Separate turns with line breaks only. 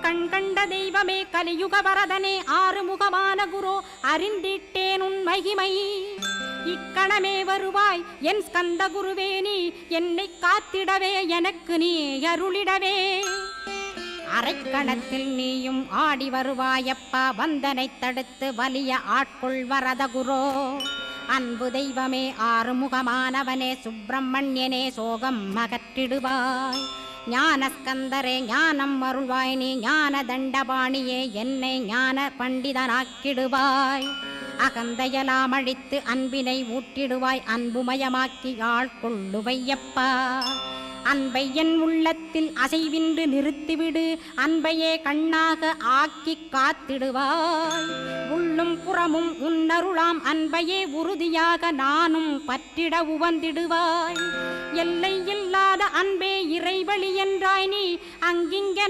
கண் கண்ட தெய்வமே கலியுக வரதனே ஆறுமுகமான குரு அறிந்திட்டேன் உன் மகிமை. இக்கணமே வருவாய் என் ஸ்கந்த குருவே, நீ என்னை காத்திடவே எனக்கு நீ அருளிடவே. அரைக்கணத்தில் நீயும் ஆடி வருவாயப்பா, வந்தனை தடுத்து வலிய ஆட்கொள் வரத குரோ. அன்பு தெய்வமே ஆறுமுகமானவனே சுப்பிரமணியனே சோகம் அகற்றிடுவாய். ஞானஸ்கந்தரே ஞானம் அருள்வாய், நீ ஞான தண்டபாணியே என்னை ஞான பண்டிதனாக்கிடுவாய். அகந்தையலாம் அழித்து அன்பினை ஊட்டிடுவாய், அன்புமயமாக்கி ஆள்கொள்ளுவையப்பா. அன்பை என் உள்ளத்தில் அசைவின்று நிறுத்திவிடு, அன்பையே கண்ணாக ஆக்கி காத்திடுவாய். உள்ளும் புறமும் உன்னருளாம் அன்பையே உறுதியாக நானும் பற்றிட உவந்திடுவாய். எல்லை இல்லாத அன்பே இறைவழி என்றாய் நீ, அங்கிங்க